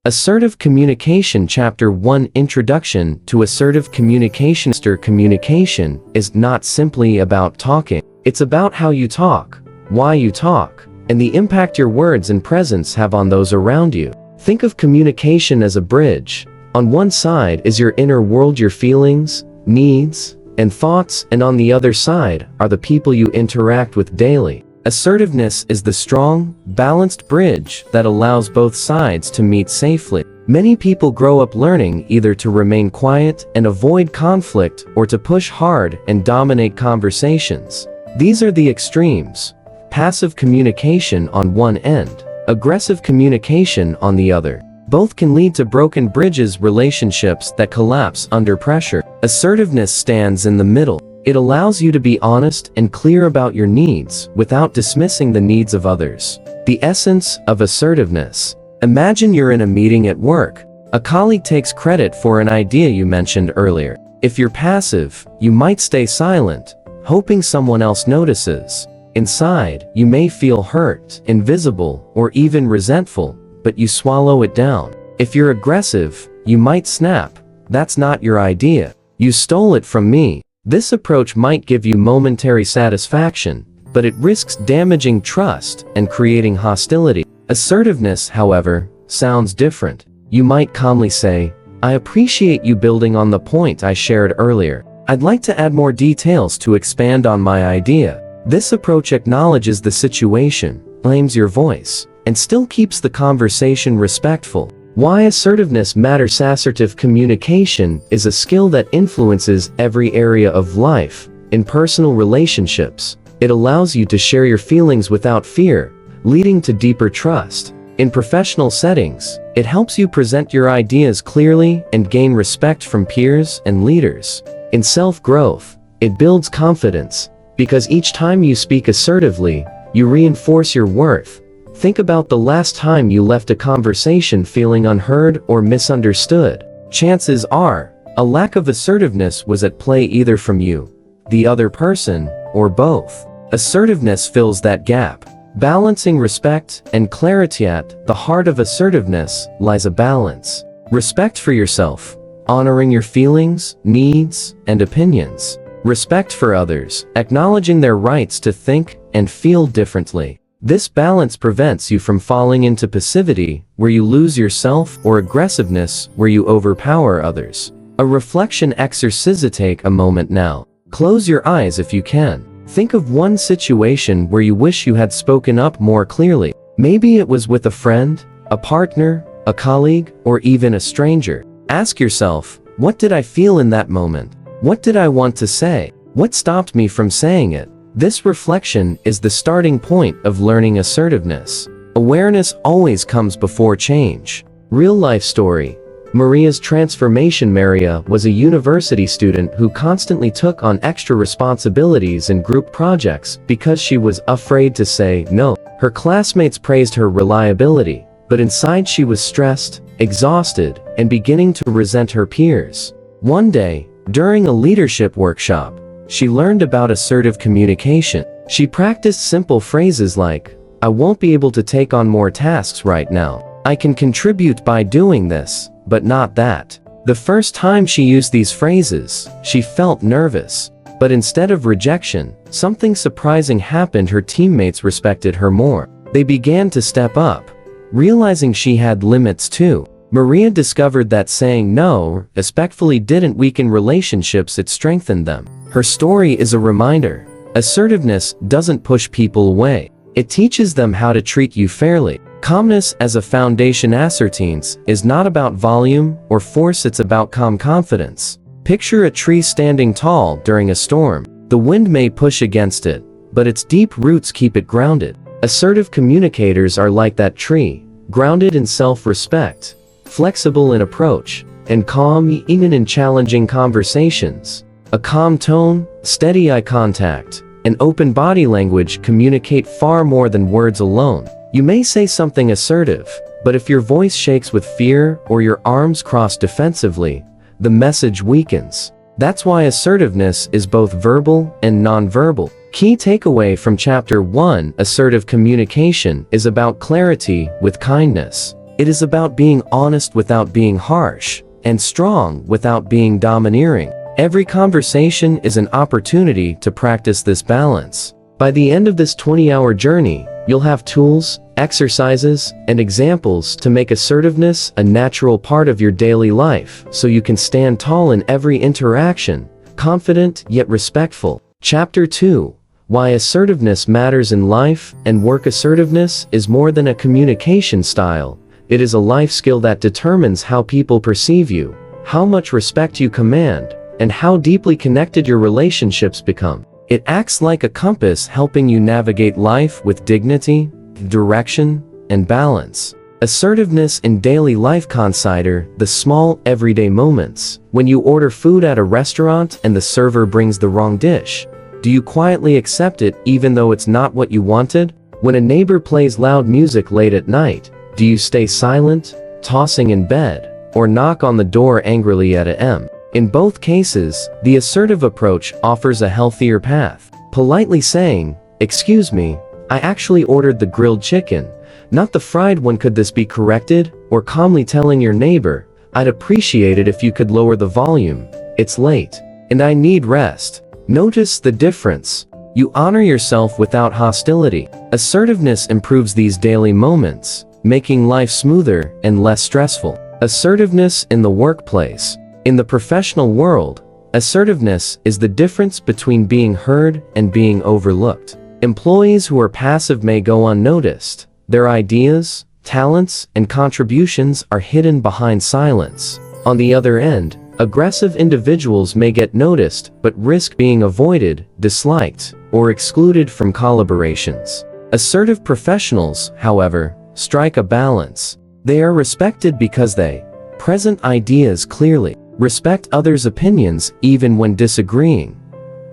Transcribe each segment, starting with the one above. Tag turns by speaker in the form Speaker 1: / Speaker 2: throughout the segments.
Speaker 1: Assertive Communication Chapter 1 Introduction to Assertive Communication. Communication is not simply about talking. It's about how you talk, why you talk, and the impact your words and presence have on those around you. Think of communication as a bridge. On one side is your inner world, your feelings, needs, and thoughts, and on the other side are the people you interact with daily. Assertiveness is the strong, balanced bridge that allows both sides to meet safely. Many people grow up learning either to remain quiet and avoid conflict or to push hard and dominate conversations. These are the extremes. Passive communication on one end, aggressive communication on the other. Both can lead to broken bridges, relationships that collapse under pressure. Assertiveness stands in the middle. It allows you to be honest and clear about your needs without dismissing the needs of others. The essence of assertiveness. Imagine you're in a meeting at work. A colleague takes credit for an idea you mentioned earlier. If you're passive, you might stay silent, hoping someone else notices. Inside, you may feel hurt, invisible, or even resentful, but you swallow it down. If you're aggressive, you might snap. That's not your idea. You stole it from me. This approach might give you momentary satisfaction, but it risks damaging trust and creating hostility. Assertiveness, however, sounds different. You might calmly say, "I appreciate you building on the point I shared earlier. I'd like to add more details to expand on my idea." This approach acknowledges the situation, claims your voice, and still keeps the conversation respectful. Why assertiveness matters. Assertive communication is a skill that influences every area of life. In personal relationships, it allows you to share your feelings without fear, leading to deeper trust. In professional settings, it helps you present your ideas clearly and gain respect from peers and leaders. In self-growth, it builds confidence, because each time you speak assertively, you reinforce your worth. Think about the last time you left a conversation feeling unheard or misunderstood. Chances are, a lack of assertiveness was at play either from you, the other person, or both. Assertiveness fills that gap. Balancing respect and clarity. At the heart of assertiveness lies a balance. Respect for yourself, honoring your feelings, needs, and opinions. Respect for others, acknowledging their rights to think and feel differently. This balance prevents you from falling into passivity, where you lose yourself, or aggressiveness, where you overpower others. A reflection exercise. Take a moment now. Close your eyes if you can. Think of one situation where you wish you had spoken up more clearly. Maybe it was with a friend, a partner, a colleague, or even a stranger. Ask yourself, what did I feel in that moment? What did I want to say? What stopped me from saying it? This reflection is the starting point of learning assertiveness. Awareness always comes before change. Real-life story. Maria's transformation. Maria was a university student who constantly took on extra responsibilities and group projects because she was afraid to say no. Her classmates praised her reliability, but inside she was stressed, exhausted, and beginning to resent her peers. One day, during a leadership workshop, she learned about assertive communication. She practiced simple phrases like, "I won't be able to take on more tasks right now. I can contribute by doing this, but not that." The first time she used these phrases, she felt nervous. But instead of rejection, something surprising happened. Her teammates respected her more. They began to step up, realizing she had limits too. Maria discovered that saying no respectfully didn't weaken relationships, it strengthened them. Her story is a reminder. Assertiveness doesn't push people away. It teaches them how to treat you fairly. Calmness as a foundation. Assertiveness is not about volume or force, it's about calm confidence. Picture a tree standing tall during a storm. The wind may push against it, but its deep roots keep it grounded. Assertive communicators are like that tree, grounded in self-respect, flexible in approach, and calm even in challenging conversations. A calm tone, steady eye contact, and open body language communicate far more than words alone. You may say something assertive, but if your voice shakes with fear or your arms cross defensively, the message weakens. That's why assertiveness is both verbal and nonverbal. Key takeaway from Chapter 1: Assertive communication is about clarity with kindness. It is about being honest without being harsh, and strong without being domineering. Every conversation is an opportunity to practice this balance. By the end of this 20-hour journey, you'll have tools, exercises, and examples to make assertiveness a natural part of your daily life so you can stand tall in every interaction, confident yet respectful. Chapter 2: Why Assertiveness Matters in Life and Work. Assertiveness is more than a communication style. It is a life skill that determines how people perceive you, how much respect you command, and how deeply connected your relationships become. It acts like a compass, helping you navigate life with dignity, direction, and balance. Assertiveness in daily life. Consider the small, everyday moments. When you order food at a restaurant and the server brings the wrong dish, do you quietly accept it even though it's not what you wanted? When a neighbor plays loud music late at night, do you stay silent, tossing in bed, or knock on the door angrily at a.m.? In both cases, the assertive approach offers a healthier path. Politely saying, "Excuse me, I actually ordered the grilled chicken, not the fried one. Could this be corrected?" Or calmly telling your neighbor, "I'd appreciate it if you could lower the volume. It's late, and I need rest." Notice the difference. You honor yourself without hostility. Assertiveness improves these daily moments, making life smoother and less stressful. Assertiveness in the workplace. In the professional world, assertiveness is the difference between being heard and being overlooked. Employees who are passive may go unnoticed. Their ideas, talents, and contributions are hidden behind silence. On the other end, aggressive individuals may get noticed but risk being avoided, disliked, or excluded from collaborations. Assertive professionals, however, strike a balance. They are respected because they present ideas clearly, respect others' opinions even when disagreeing,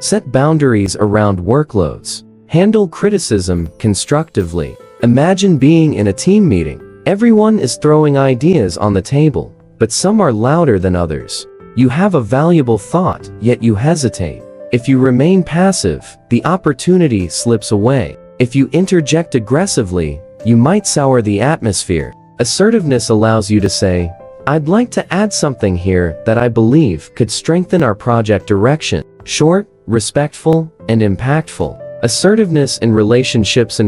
Speaker 1: set boundaries around workloads, handle criticism constructively. Imagine being in a team meeting. Everyone is throwing ideas on the table, but some are louder than others. You have a valuable thought, yet you hesitate. If you remain passive, the opportunity slips away. If you interject aggressively, you might sour the atmosphere. Assertiveness allows you to say, "I'd like to add something here that I believe could strengthen our project direction." Short, respectful, and impactful. Assertiveness in relationships.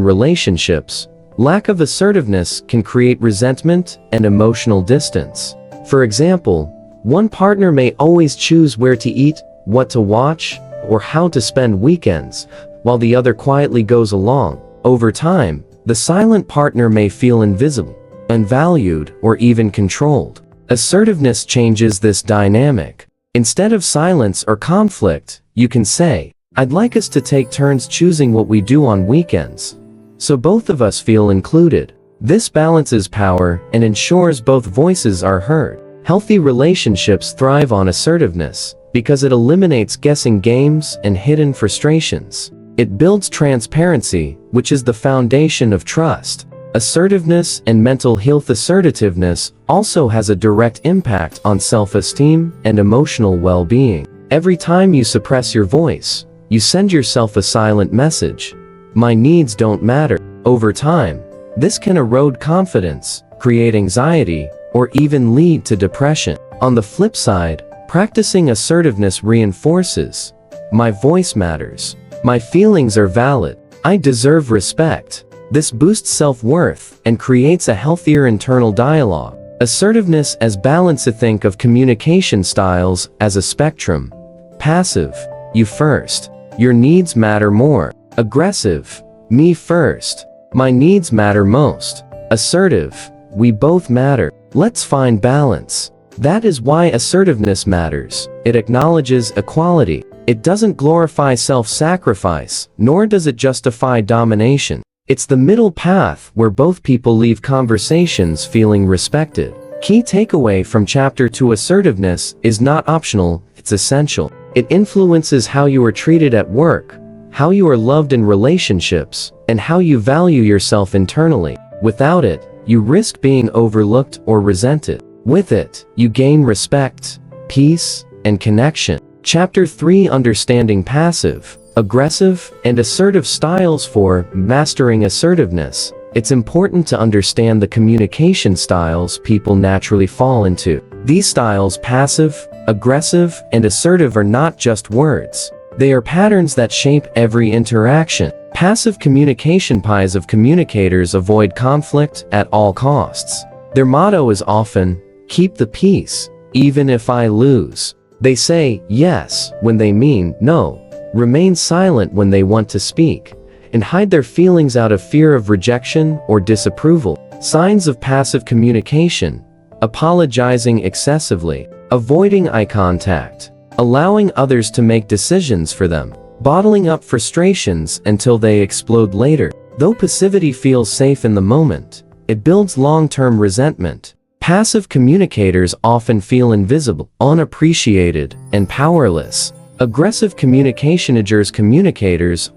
Speaker 1: Lack of assertiveness can create resentment and emotional distance. For example, one partner may always choose where to eat, what to watch, or how to spend weekends, while the other quietly goes along. Over time, the silent partner may feel invisible, unvalued, or even controlled. Assertiveness changes this dynamic. Instead of silence or conflict, you can say, "I'd like us to take turns choosing what we do on weekends, so both of us feel included." This balances power and ensures both voices are heard. Healthy relationships thrive on assertiveness because it eliminates guessing games and hidden frustrations. It builds transparency, which is the foundation of trust. Assertiveness and mental health. Assertiveness also has a direct impact on self-esteem and emotional well-being. Every time you suppress your voice, you send yourself a silent message: "My needs don't matter." Over time, this can erode confidence, create anxiety, or even lead to depression. On the flip side, practicing assertiveness reinforces, "My voice matters. My feelings are valid. I deserve respect." This boosts self-worth and creates a healthier internal dialogue. Assertiveness as balance. Think of communication styles as a spectrum. Passive, you first. Your needs matter more. Aggressive, me first. My needs matter most. Assertive, we both matter. Let's find balance. That is why assertiveness matters. It acknowledges equality. It doesn't glorify self-sacrifice, nor does it justify domination. It's the middle path where both people leave conversations feeling respected. Key takeaway from Chapter 2: Assertiveness is not optional, it's essential. It influences how you are treated at work, how you are loved in relationships, and how you value yourself internally. Without it, you risk being overlooked or resented. With it, you gain respect, peace, and connection. Chapter 3: Understanding Passive, Aggressive, and Assertive Styles. For mastering assertiveness, it's important to understand the communication styles people naturally fall into. These styles, passive, aggressive, and assertive, are not just words. They are patterns that shape every interaction. Passive communication pies of communicators avoid conflict at all costs. Their motto is often, "Keep the peace, even if I lose." They say yes when they mean no, remain silent when they want to speak, and hide their feelings out of fear of rejection or disapproval. Signs of passive communication: apologizing excessively, avoiding eye contact, allowing others to make decisions for them, bottling up frustrations until they explode later. Though passivity feels safe in the moment, it builds long-term resentment. Passive communicators often feel invisible, unappreciated, and powerless. Aggressive communicators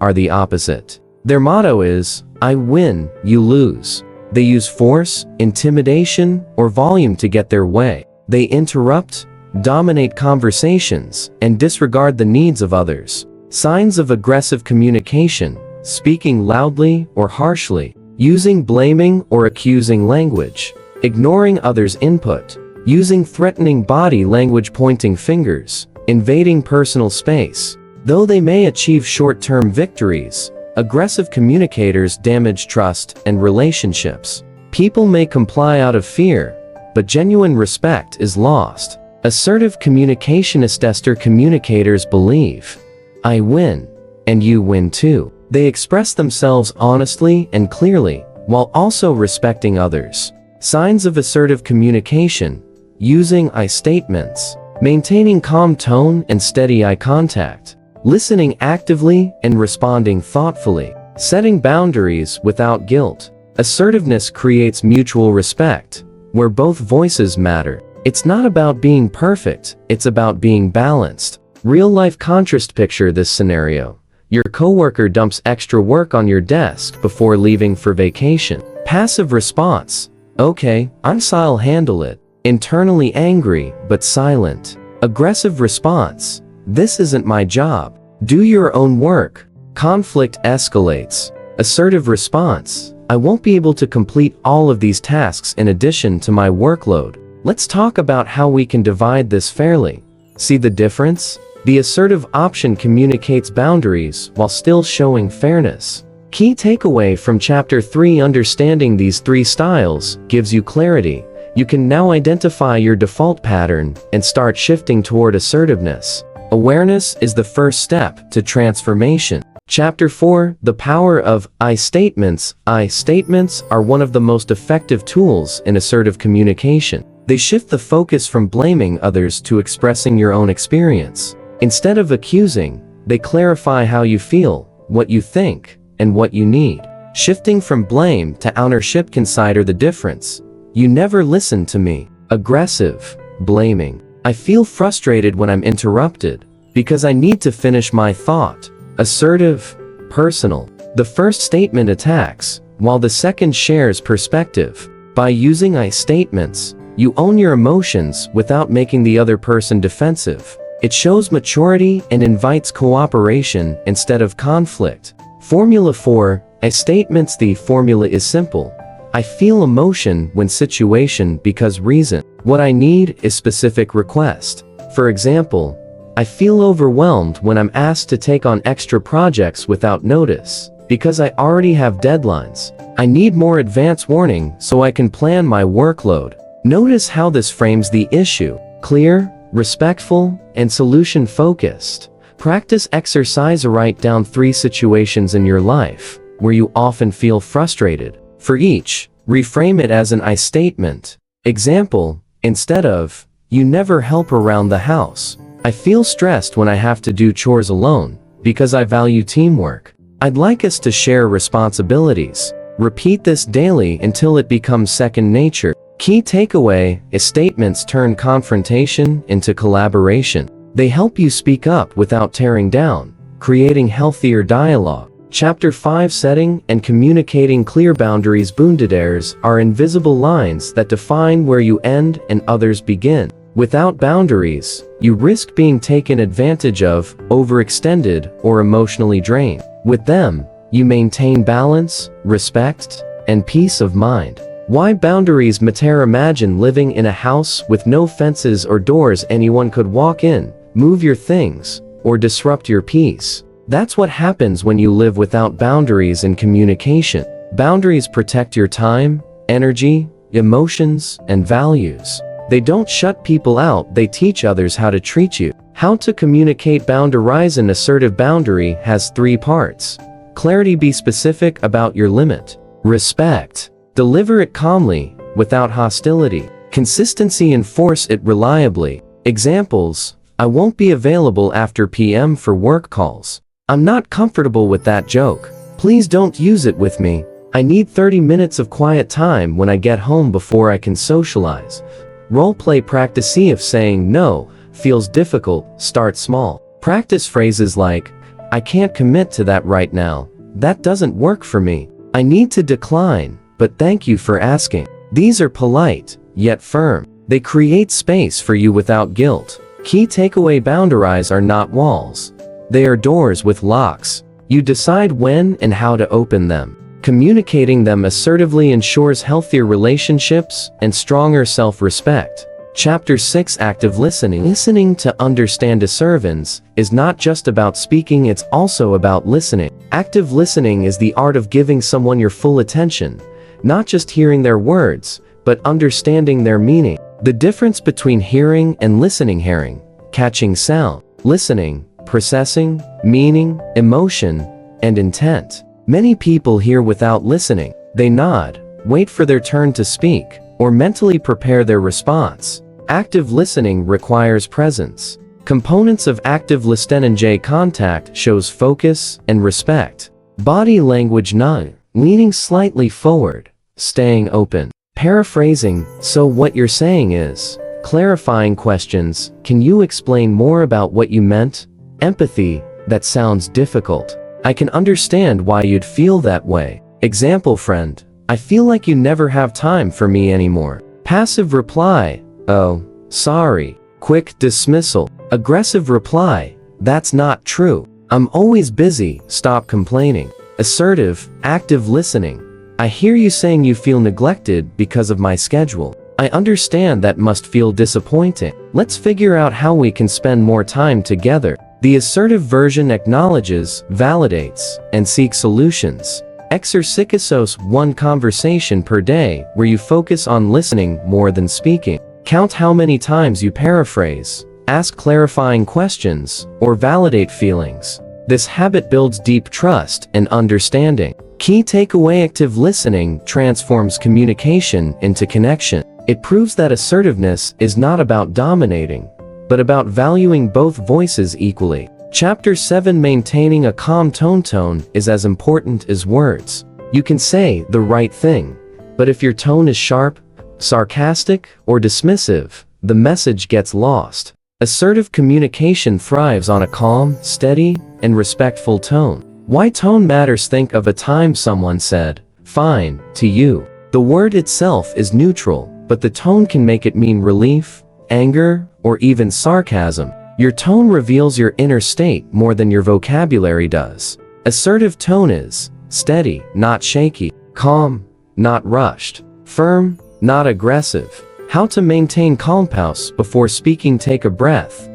Speaker 1: are the opposite. Their motto is, "I win, you lose." They use force, intimidation, or volume to get their way. They interrupt, dominate conversations, and disregard the needs of others. Signs of aggressive communication: speaking loudly or harshly, using blaming or accusing language, ignoring others' input, using threatening body language, pointing fingers, invading personal space. Though they may achieve short-term victories, aggressive communicators damage trust and relationships. People may comply out of fear, but genuine respect is lost. Assertive communicators believe, "I win, and you win too." They express themselves honestly and clearly, while also respecting others. Signs of assertive communication: using I statements, maintaining calm tone and steady eye contact, listening actively and responding thoughtfully, setting boundaries without guilt. Assertiveness creates mutual respect, where both voices matter. It's not about being perfect, it's about being balanced. Real-life contrast: picture this scenario. Your coworker dumps extra work on your desk before leaving for vacation. Passive response: "Okay, I'll handle it." Internally angry, but silent. Aggressive response: "This isn't my job. Do your own work." Conflict escalates. Assertive response: "I won't be able to complete all of these tasks in addition to my workload. Let's talk about how we can divide this fairly." See the difference? The assertive option communicates boundaries while still showing fairness. Key takeaway from Chapter 3: understanding these three styles gives you clarity. You can now identify your default pattern and start shifting toward assertiveness. Awareness is the first step to transformation. Chapter 4: The power of I statements. I statements are one of the most effective tools in assertive communication. They shift the focus from blaming others to expressing your own experience. Instead of accusing, they clarify how you feel, what you think, and what you need. Shifting from blame to ownership: consider the difference. You never listen to me. Aggressive, blaming. I feel frustrated when I'm interrupted because I need to finish my thought. Assertive, personal. The first statement attacks, while the second shares perspective. By using I statements, you own your emotions without making the other person defensive. It shows maturity and invites cooperation instead of conflict. Formula for I statements. The formula is simple. I feel emotion when situation because reason. What I need is specific request. For example, I feel overwhelmed when I'm asked to take on extra projects without notice, because I already have deadlines. I need more advance warning so I can plan my workload. Notice how this frames the issue: clear, respectful, and solution-focused. Practice exercise. Write down 3 situations in your life where you often feel frustrated. For each, reframe it as an I statement. Example: instead of, "You never help around the house, I feel stressed when I have to do chores alone, because I value teamwork. I'd like us to share responsibilities." Repeat this daily until it becomes second nature. Key takeaway: is statements turn confrontation into collaboration. They help you speak up without tearing down, creating healthier dialogue. Chapter 5: Setting and communicating clear boundaries. Boundaries are invisible lines that define where you end and others begin. Without boundaries, you risk being taken advantage of, overextended, or emotionally drained. With them, you maintain balance, respect, and peace of mind. Why boundaries matter? Imagine living in a house with no fences or doors. Anyone could walk in, move your things, or disrupt your peace. That's what happens when you live without boundaries in communication. Boundaries protect your time, energy, emotions, and values. They don't shut people out, they teach others how to treat you. How to communicate. Boundarize. An assertive boundary has 3 parts. Clarity. Be specific about your limit. Respect. Deliver it calmly, without hostility. Consistency. Enforce it reliably. Examples: I won't be available after PM for work calls. I'm not comfortable with that joke. Please don't use it with me. I need 30 minutes of quiet time when I get home before I can socialize. Role-play practice. If saying no feels difficult, start small. Practice phrases like, I can't commit to that right now. That doesn't work for me. I need to decline, but thank you for asking. These are polite, yet firm. They create space for you without guilt. Key takeaway: boundaries are not walls. They are doors with locks. You decide when and how to open them. Communicating them assertively ensures healthier relationships and stronger self-respect. Chapter 6: Active Listening. Listening to understand. Assertiveness is not just about speaking, it's also about listening. Active listening is the art of giving someone your full attention, not just hearing their words, but understanding their meaning. The difference between hearing and listening: hearing, catching sound; listening, processing meaning, emotion, and intent. Many people hear without listening. They nod, wait for their turn to speak, or mentally prepare their response. Active listening requires presence. Components of active listening: J. Contact shows focus and respect. Body language: nod, leaning slightly forward, staying open. Paraphrasing: so what you're saying is. Clarifying questions: can you explain more about what you meant? Empathy: that sounds difficult. I can understand why you'd feel that way. Example: friend, I feel like you never have time for me anymore. Passive reply: oh, sorry. Quick dismissal. Aggressive reply: that's not true. I'm always busy, stop complaining. Assertive, active listening: I hear you saying you feel neglected because of my schedule. I understand that must feel disappointing. Let's figure out how we can spend more time together. The assertive version acknowledges, validates, and seeks solutions. Exercise: 1 conversation per day where you focus on listening more than speaking. Count how many times you paraphrase, ask clarifying questions, or validate feelings. This habit builds deep trust and understanding. Key takeaway: active listening transforms communication into connection. It proves that assertiveness is not about dominating, but about valuing both voices equally. Chapter 7: Maintaining a calm tone. Tone is as important as words. You can say the right thing, but if your tone is sharp, sarcastic, or dismissive, the message gets lost. Assertive communication thrives on a calm, steady, and respectful tone. Why tone matters: think of a time someone said, fine, to you. The word itself is neutral, but the tone can make it mean relief, anger, or even sarcasm. Your tone reveals your inner state more than your vocabulary does. Assertive tone is steady, not shaky; calm, not rushed; firm, not aggressive. How to maintain calm. Pause before speaking. Take a breath.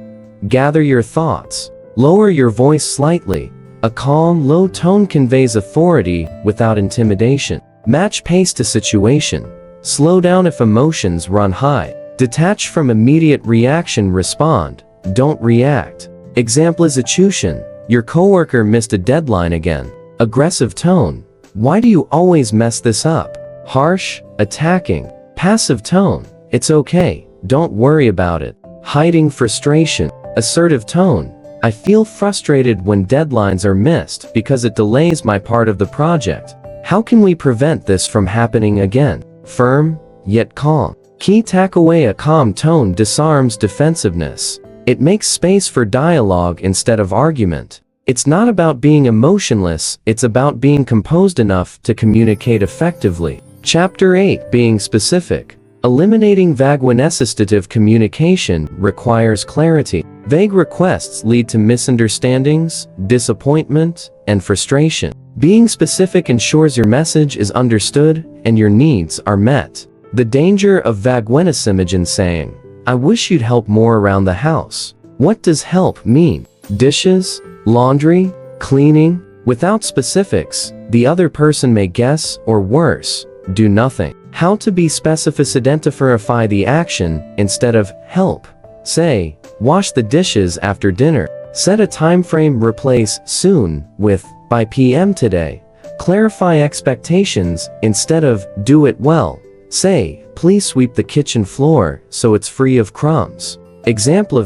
Speaker 1: Gather your thoughts. Lower your voice slightly. A calm, low tone conveys authority without intimidation. Match pace to situation. Slow down if emotions run high. Detach from immediate reaction. Respond, don't react. Example: execution: your coworker missed a deadline again. Aggressive tone: why do you always mess this up? Harsh, attacking. Passive tone: it's okay, don't worry about it. Hiding frustration. Assertive tone: I feel frustrated when deadlines are missed because it delays my part of the project. How can we prevent this from happening again? Firm, yet calm. Key takeaway: a calm tone disarms defensiveness. It makes space for dialogue instead of argument. It's not about being emotionless, it's about being composed enough to communicate effectively. Chapter 8: Being Specific. Eliminating vague. Assertive communication requires clarity. Vague requests lead to misunderstandings, disappointment, and frustration. Being specific ensures your message is understood and your needs are met. The danger of vagueness saying, "I wish you'd help more around the house." What does help mean? Dishes? Laundry? Cleaning? Without specifics, the other person may guess, or worse, do nothing. How to be specific: identify the action instead of help. Say, wash the dishes after dinner. Set a time frame. Replace soon with by PM today. Clarify expectations instead of do it well. Say, please sweep the kitchen floor so it's free of crumbs. Example: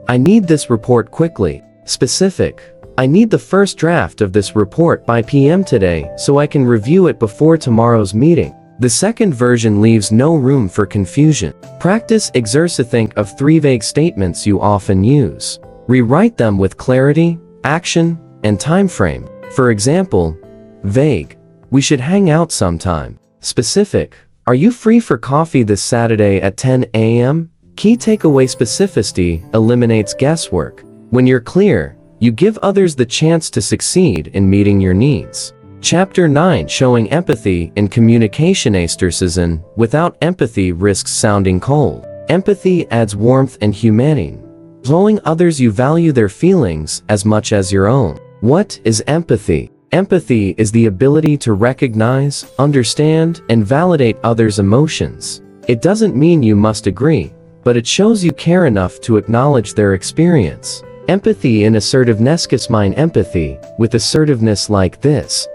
Speaker 1: I need this report quickly. Specific: I need the first draft of this report by PM today so I can review it before tomorrow's meeting. The second version leaves no room for confusion. Practice exercise. Think of 3 vague statements you often use. Rewrite them with clarity, action, and time frame. For example, vague: we should hang out sometime. Specific: are you free for coffee this Saturday at 10 a.m.? Key takeaway: specificity eliminates guesswork. When you're clear, you give others the chance to succeed in meeting your needs. Chapter 9: Showing empathy in communication. Assertive without empathy risks sounding cold. Empathy adds warmth and humanity. Showing others you value their feelings as much as your own. What is empathy? Empathy is the ability to recognize, understand, and validate others' emotions. It doesn't mean you must agree, but it shows you care enough to acknowledge their experience. Empathy in assertiveness. Mine empathy with assertiveness like this: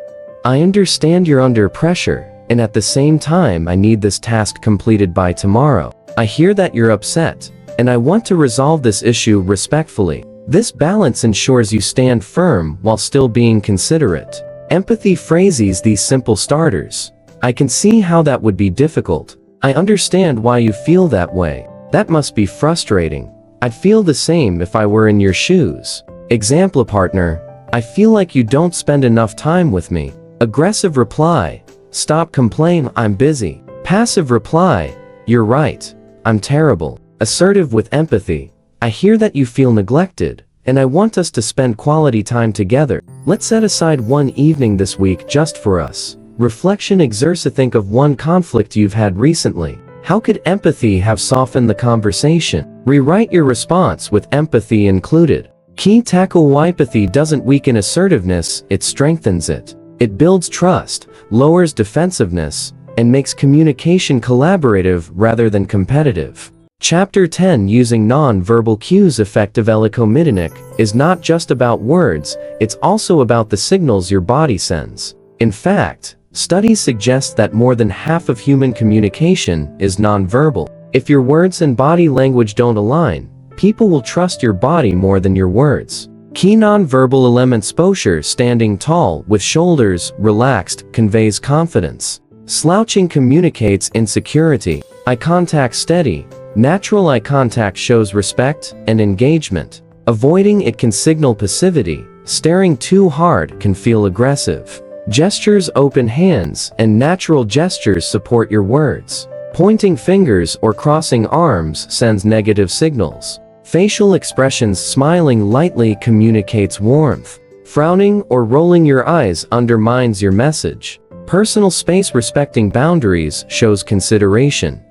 Speaker 1: I understand you're under pressure, and at the same time I need this task completed by tomorrow. I hear that you're upset, and I want to resolve this issue respectfully. This balance ensures you stand firm while still being considerate. Empathy phrases these simple starters: I can see how that would be difficult. I understand why you feel that way. That must be frustrating. I'd feel the same if I were in your shoes. Example: partner, I feel like you don't spend enough time with me. Aggressive reply: stop complaining, I'm busy. Passive reply: you're right, I'm terrible. Assertive with empathy: I hear that you feel neglected, and I want us to spend quality time together. Let's set aside one evening this week just for us. Reflection exercise: think of one conflict you've had recently. How could empathy have softened the conversation? Rewrite your response with empathy included. Key takeaway: empathy doesn't weaken assertiveness, it strengthens it. It builds trust, lowers defensiveness, and makes communication collaborative rather than competitive. Chapter 10: Using non-verbal cues. Effective communication is not just about words, it's also about the signals your body sends. In fact, studies suggest that more than half of human communication is non-verbal. If your words and body language don't align, people will trust your body more than your words. Key non-verbal elements: posture: standing tall with shoulders relaxed conveys confidence. Slouching communicates insecurity. Eye contact: steady, natural eye contact shows respect and engagement. Avoiding it can signal passivity. Staring too hard can feel aggressive. Gestures: open hands and natural gestures support your words. Pointing fingers or crossing arms sends negative signals. Facial expressions: smiling lightly communicates warmth. Frowning or rolling your eyes undermines your message. Personal space: respecting boundaries shows consideration.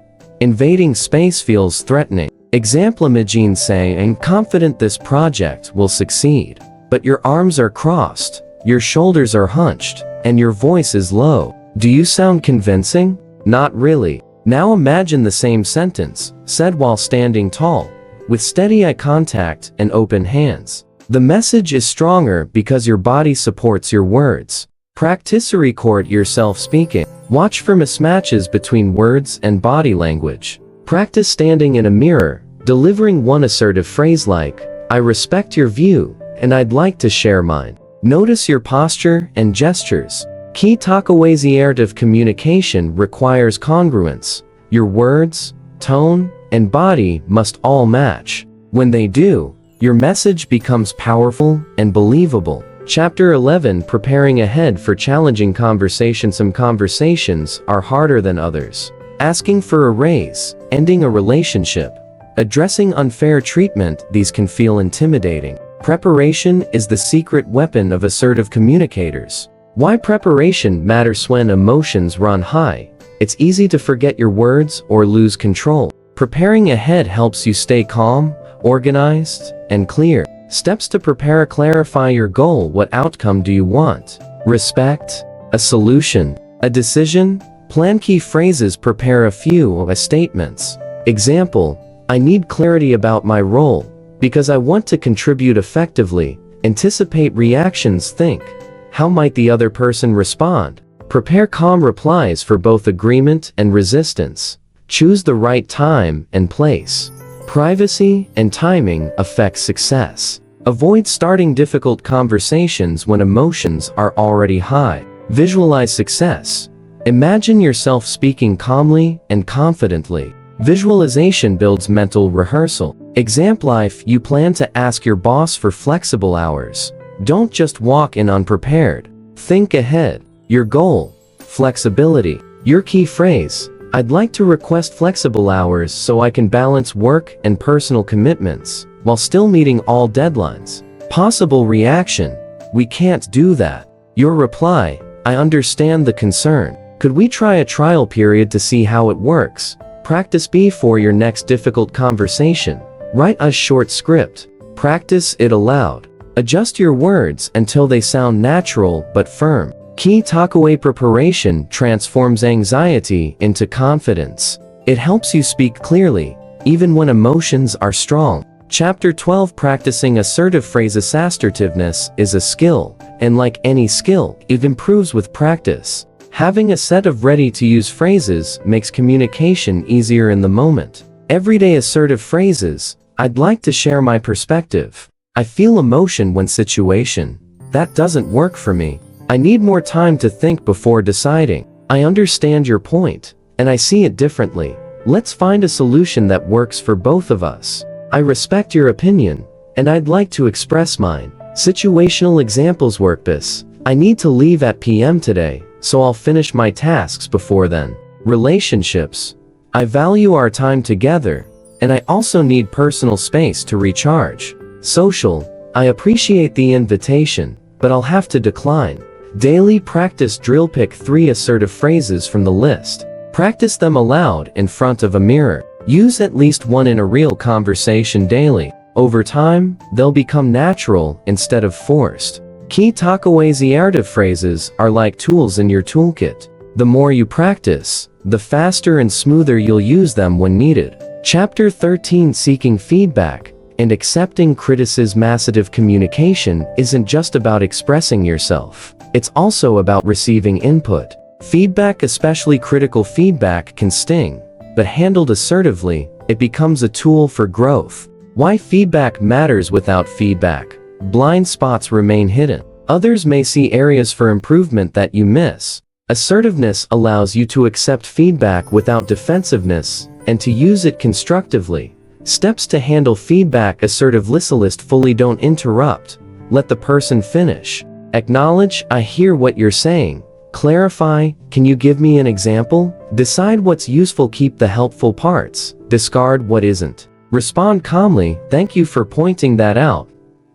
Speaker 1: Invading space feels threatening. Example: Imagine saying, confident this project will succeed. But your arms are crossed, your shoulders are hunched, and your voice is low. Do you sound convincing? Not really. Now imagine the same sentence, said while standing tall, with steady eye contact and open hands. The message is stronger because your body supports your words. Practice record yourself speaking. Watch for mismatches between words and body language. Practice standing in a mirror, delivering one assertive phrase like, I respect your view, and I'd like to share mine. Notice your posture and gestures. Key takeaways: assertive communication requires congruence. Your words, tone, and body must all match. When they do, your message becomes powerful and believable. Chapter 11: Preparing ahead for challenging conversations. Some conversations are harder than others. Asking for a raise, ending a relationship, addressing unfair treatment, these can feel intimidating. Preparation is the secret weapon of assertive communicators. Why preparation matters when emotions run high. It's easy to forget your words or lose control. Preparing ahead helps you stay calm, organized, and clear. Steps to prepare: clarify your goal. What outcome do you want? Respect? A solution? A decision? Plan key phrases. Prepare a few statements. Example: I need clarity about my role, because I want to contribute effectively. Anticipate reactions. Think, how might the other person respond? Prepare calm replies for both agreement and resistance. Choose the right time and place. Privacy and timing affect success. Avoid starting difficult conversations when emotions are already high. Visualize success. Imagine yourself speaking calmly and confidently. Visualization builds mental rehearsal. Example: if you plan to ask your boss for flexible hours, don't just walk in unprepared. Think ahead. Your goal: flexibility. Your key phrase: I'd like to request flexible hours so I can balance work and personal commitments while still meeting all deadlines. Possible reaction: we can't do that. Your reply: I understand the concern. Could we try a trial period to see how it works? Practice before your next difficult conversation. Write a short script. Practice it aloud. Adjust your words until they sound natural but firm. Key takeaway: preparation transforms anxiety into confidence. It helps you speak clearly, even when emotions are strong. Chapter 12: practicing assertive phrases. Assertiveness is a skill, and like any skill, it improves with practice. Having a set of ready-to-use phrases makes communication easier in the moment. Everyday assertive phrases: I'd like to share my perspective. I feel emotion when situation. That doesn't work for me. I need more time to think before deciding. I understand your point, and I see it differently. Let's find a solution that works for both of us. I respect your opinion, and I'd like to express mine. Situational examples work best. I need to leave at PM today, so I'll finish my tasks before then. Relationships: I value our time together, and I also need personal space to recharge. Social: I appreciate the invitation, but I'll have to decline. Daily practice drill: pick 3 assertive phrases from the list. Practice them aloud in front of a mirror. Use at least one in a real conversation daily. Over time, they'll become natural instead of forced. Key takeaways: assertive phrases are like tools in your toolkit. The more you practice, the faster and smoother you'll use them when needed. Chapter 13: seeking feedback and accepting criticism. Assertive communication isn't just about expressing yourself. It's also about receiving input. Feedback, especially critical feedback, can sting, but handled assertively, it becomes a tool for growth. Why feedback matters: without feedback, blind spots remain hidden. Others may see areas for improvement that you miss. Assertiveness allows you to accept feedback without defensiveness and to use it constructively. Steps to handle feedback: assertive list fully. Don't interrupt. Let the person finish. Acknowledge: I hear what you're saying. Clarify: can you give me an example? Decide what's useful. Keep the helpful parts. Discard what isn't. Respond calmly: thank you for pointing that out.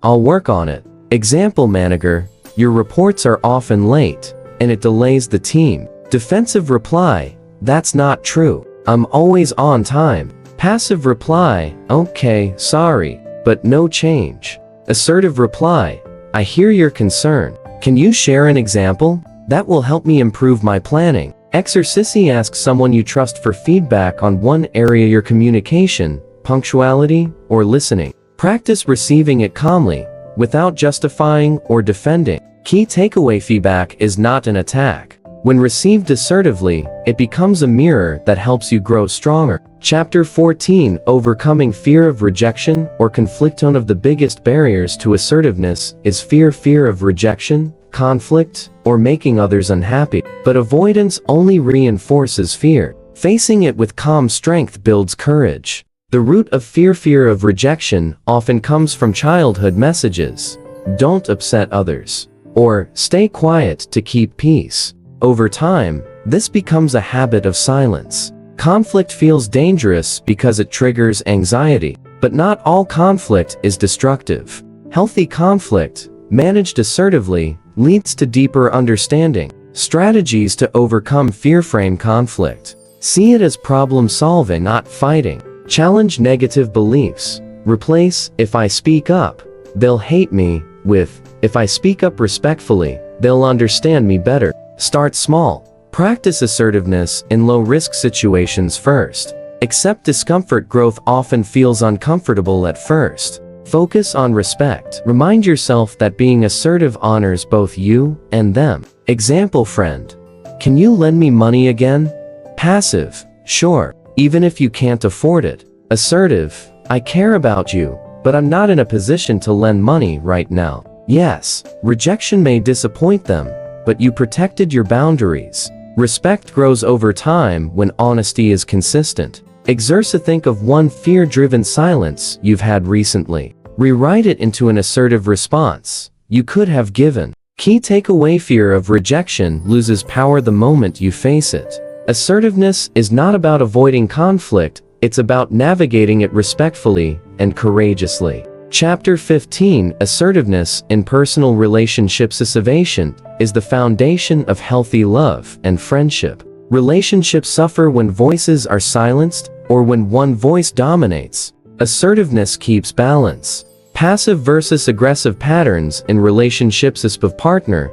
Speaker 1: I'll work on it. Example: manager: your reports are often late, and it delays the team. Defensive reply: that's not true. I'm always on time. Passive reply: okay, sorry, but no change. Assertive reply: I hear your concern. Can you share an example? That will help me improve my planning. Exercise: ask someone you trust for feedback on one area: your communication, punctuality, or listening. Practice receiving it calmly, without justifying or defending. Key takeaway: feedback is not an attack. When received assertively, it becomes a mirror that helps you grow stronger. Chapter 14: overcoming fear of rejection or conflict. One of the biggest barriers to assertiveness is fear of rejection, conflict, or making others unhappy. But avoidance only reinforces fear. Facing it with calm strength builds courage. The root of fear of rejection often comes from childhood messages. Don't upset others, or stay quiet to keep peace. Over time, this becomes a habit of silence. Conflict feels dangerous because it triggers anxiety, but not all conflict is destructive. Healthy conflict managed assertively, leads to deeper understanding. Strategies to overcome fear-frame conflict. See it as problem-solving, not fighting. Challenge negative beliefs. Replace, "If I speak up, they'll hate me," with, "If I speak up respectfully, they'll understand me better." Start small. Practice assertiveness in low-risk situations first. Accept discomfort. Growth often feels uncomfortable at first. Focus on respect. Remind yourself that being assertive honors both you and them. Example: friend, "Can you lend me money again?" Passive: "Sure, even if you can't afford it." Assertive: "I care about you, but I'm not in a position to lend money right now." Yes, rejection may disappoint them, but you protected your boundaries. Respect grows over time when honesty is consistent. Exercise. Think of one fear-driven silence you've had recently. Rewrite it into an assertive response you could have given. Key takeaway: fear of rejection loses power the moment you face it. Assertiveness is not about avoiding conflict, it's about navigating it respectfully and courageously. Chapter 15: Assertiveness in Personal Relationships. Assertion is the foundation of healthy love and friendship. Relationships suffer when voices are silenced or when one voice dominates. Assertiveness keeps balance. Passive versus aggressive patterns in relationships. As of partner,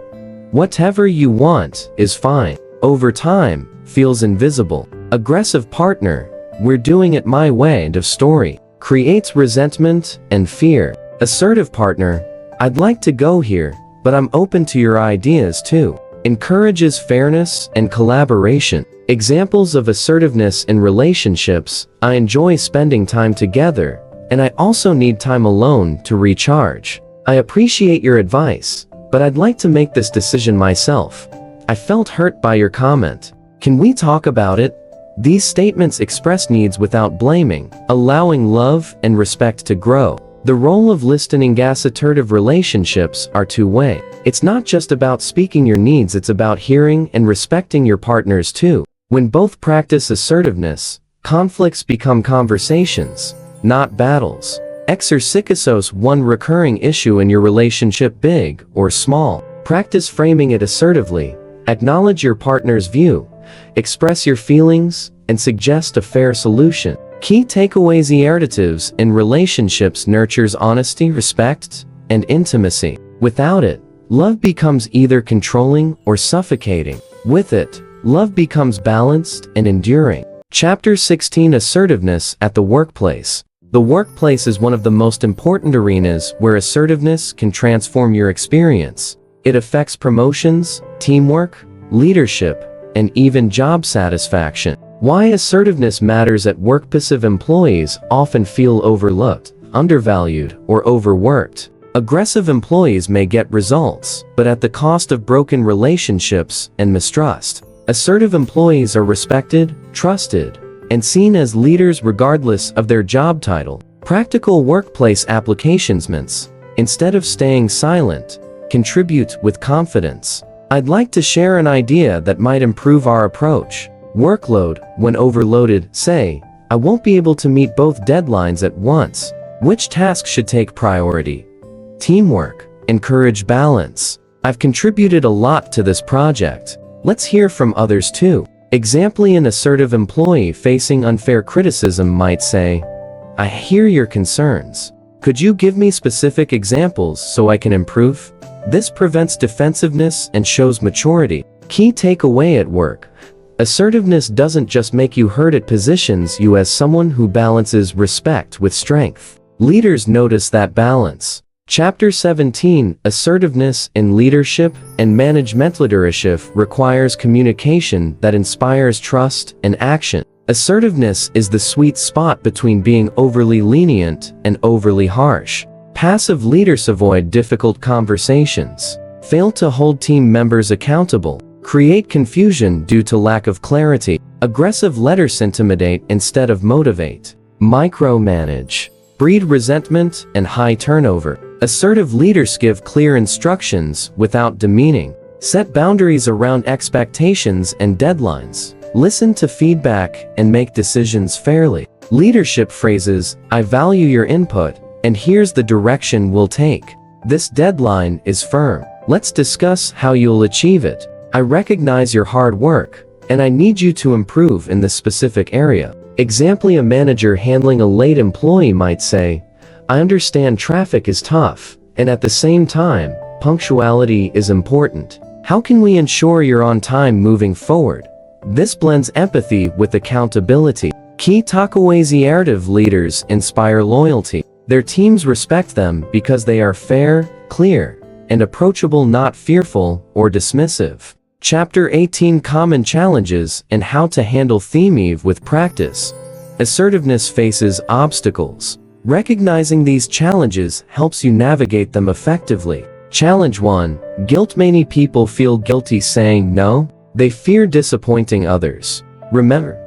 Speaker 1: "Whatever you want is fine." Over time, feels invisible. Aggressive partner, "We're doing it my way." End of story. Creates resentment and fear. Assertive partner, "I'd like to go here, but I'm open to your ideas too." Encourages fairness and collaboration. Examples of assertiveness in relationships: "I enjoy spending time together, and I also need time alone to recharge." "I appreciate your advice, but I'd like to make this decision myself." "I felt hurt by your comment. Can we talk about it?" These statements express needs without blaming, allowing love and respect to grow. The role of listening. Assertive relationships are two-way. It's not just about speaking your needs, it's about hearing and respecting your partners too. When both practice assertiveness, conflicts become conversations, not battles. Exercise. One recurring issue in your relationship, big or small. Practice framing it assertively. Acknowledge your partner's view, express your feelings, and suggest a fair solution. Key takeaways. Assertiveness in relationships nurtures honesty, respect, and intimacy. Without it, love becomes either controlling or suffocating. With it, love becomes balanced and enduring. Chapter 16: Assertiveness at the workplace. The workplace is one of the most important arenas where assertiveness can transform your experience. It affects promotions, teamwork, leadership, and even job satisfaction. Why assertiveness matters at work. Passive employees often feel overlooked, undervalued, or overworked. Aggressive employees may get results, but at the cost of broken relationships and mistrust. Assertive employees are respected, trusted, and seen as leaders regardless of their job title. Practical workplace applications. Instead of staying silent, contribute with confidence. I'd like to share an idea that might improve our approach. Workload. When overloaded, say, "I won't be able to meet both deadlines at once. Which task should take priority?" Teamwork. Encourage balance. "I've contributed a lot to this project. Let's hear from others too." Example: an assertive employee facing unfair criticism might say, "I hear your concerns. Could you give me specific examples so I can improve?" This prevents defensiveness and shows maturity. Key takeaway at work. Assertiveness doesn't just make you heard, it positions you as someone who balances respect with strength. Leaders notice that balance. Chapter 17: Assertiveness in Leadership and Management. Leadership requires communication that inspires trust and action. Assertiveness is the sweet spot between being overly lenient and overly harsh. Passive leaders avoid difficult conversations, fail to hold team members accountable, create confusion due to lack of clarity. Aggressive leaders intimidate instead of motivate, micromanage, breed resentment and high turnover. Assertive leaders give clear instructions without demeaning, set boundaries around expectations and deadlines, listen to feedback and make decisions fairly. Leadership phrases: "I value your input, and here's the direction we'll take." This deadline is firm. Let's discuss how you'll achieve it. I recognize your hard work, and I need you to improve in this specific area. Example: a manager handling a late employee might say, I understand traffic is tough, and at the same time, punctuality is important. How can we ensure you're on time moving forward? This blends empathy with accountability. Key takeaways: Assertive leaders inspire loyalty. Their teams respect them because they are fair, clear, and approachable, not fearful or dismissive. Chapter 18: Common Challenges and How to Handle them with Practice. Assertiveness faces obstacles. Recognizing these challenges helps you navigate them effectively. Challenge 1: Guilt. Many people feel guilty saying no. They fear disappointing others. Remember,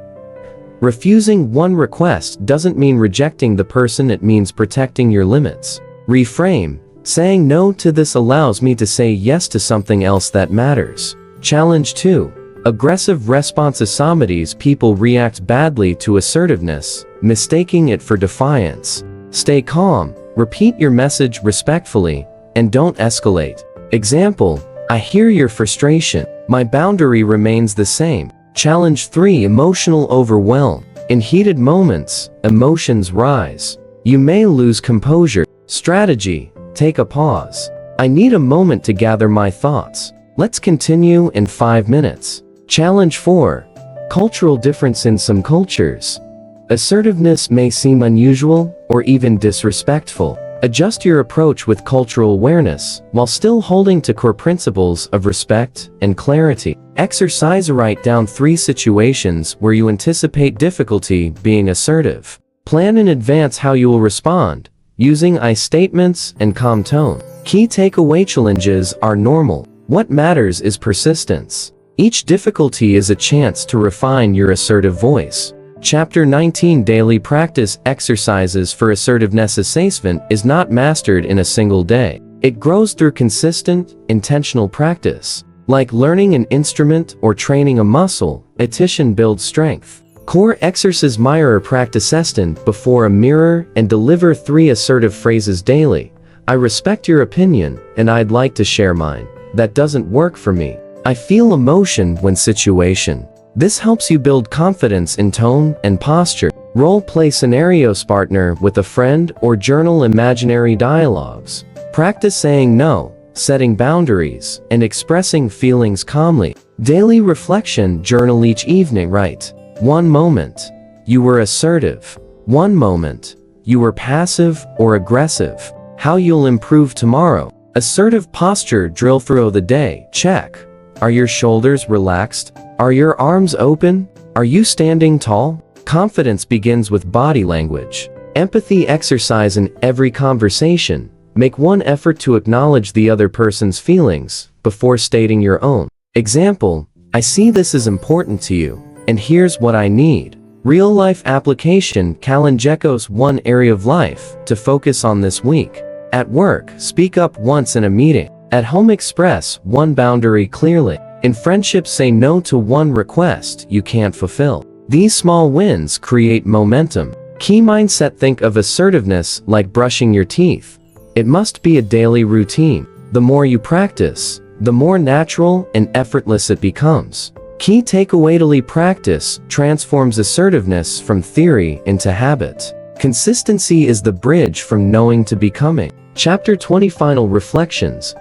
Speaker 1: refusing one request doesn't mean rejecting the person, it means protecting your limits. Reframe: saying no to this allows me to say yes to something else that matters. Challenge 2: Aggressive responsibilities. People react badly to assertiveness, mistaking it for defiance. Stay calm, repeat your message respectfully, and don't escalate. Example: I hear your frustration. My boundary remains the same. Challenge 3: Emotional overwhelm. In heated moments, emotions rise. You may lose composure. Strategy: take a pause. I need a moment to gather my thoughts. Let's continue in 5 minutes. Challenge 4: Cultural difference. In some cultures, assertiveness may seem unusual or even disrespectful. Adjust your approach with cultural awareness while still holding to core principles of respect and clarity. Exercise: write down 3 situations where you anticipate difficulty being assertive. Plan in advance how you will respond, using I statements and calm tone. Key takeaway: challenges are normal. What matters is persistence. Each difficulty is a chance to refine your assertive voice. Chapter 19: Daily Practice Exercises for Assertiveness. Assessment is not mastered in a single day. It grows through consistent, intentional practice. Like learning an instrument or training a muscle, repetition builds strength. Core exercise: mirror practice assessment before a mirror and deliver 3 assertive phrases daily. I respect your opinion, and I'd like to share mine. That doesn't work for me. I feel emotion when situation. This helps you build confidence in tone and posture. Role play scenarios: partner with a friend or journal imaginary dialogues. Practice saying no, setting boundaries, and expressing feelings calmly. Daily reflection: journal each evening. Write 1 moment you were assertive, 1 moment you were passive or aggressive. How you'll improve tomorrow. Assertive posture drill: throughout the day, check. Are your shoulders relaxed? Are your arms open? Are you standing tall? Confidence begins with body language. Empathy exercise: in every conversation, make one effort to acknowledge the other person's feelings before stating your own. Example: I see this is important to you, and here's what I need. Real-life application: Kalanjekos 1 area of life to focus on this week. At work, speak up once in a meeting. At home, express 1 boundary clearly. In friendship, say no to 1 request you can't fulfill. These small wins create momentum. Key mindset: think of assertiveness like brushing your teeth. It must be a daily routine. The more you practice, the more natural and effortless it becomes. Key takeaway: daily practice transforms assertiveness from theory into habit. Consistency is the bridge from knowing to becoming. Chapter 20: Final Reflections.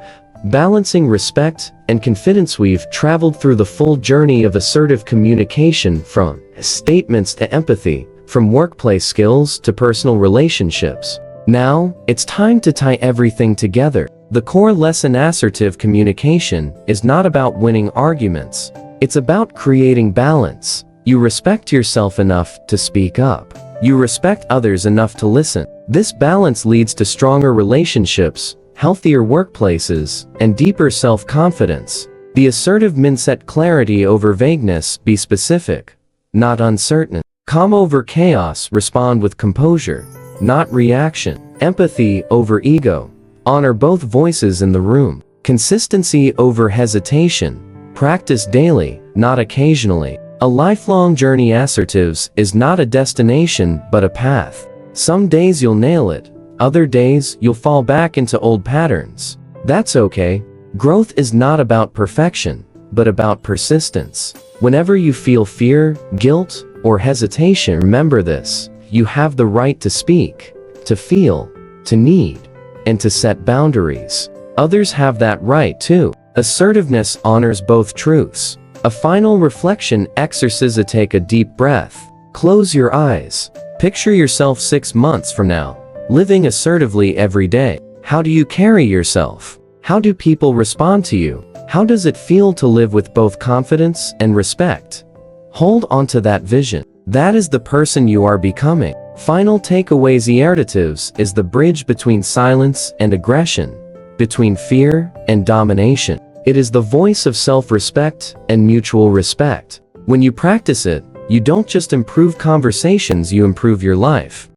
Speaker 1: Balancing respect and confidence. We've traveled through the full journey of assertive communication, from statements to empathy, from workplace skills to personal relationships. Now, it's time to tie everything together. The core lesson: assertive communication is not about winning arguments. It's about creating balance. You respect yourself enough to speak up. You respect others enough to listen. This balance leads to stronger relationships, healthier workplaces, and deeper self-confidence. The assertive mindset: clarity over vagueness. Be specific, not uncertain. Calm over chaos. Respond with composure, not reaction. Empathy over ego. Honor both voices in the room. Consistency over hesitation. Practice daily, not occasionally. A lifelong journey. Assertives is not a destination but a path. Some days you'll nail it, Other days, you'll fall back into old patterns. That's okay. Growth is not about perfection, but about persistence. Whenever you feel fear, guilt, or hesitation, remember this: you have the right to speak, to feel, to need, and to set boundaries. Others have that right too. Assertiveness honors both truths. A final reflection exercise: take a deep breath. Close your eyes. Picture yourself 6 months from now, living assertively every day. How do you carry yourself? How do people respond to you? How does it feel to live with both confidence and respect? Hold on to that vision. That is the person you are becoming. Final takeaways: Assertives is the bridge between silence and aggression, between fear and domination. It is the voice of self-respect and mutual respect. When you practice it, you don't just improve conversations, you improve your life.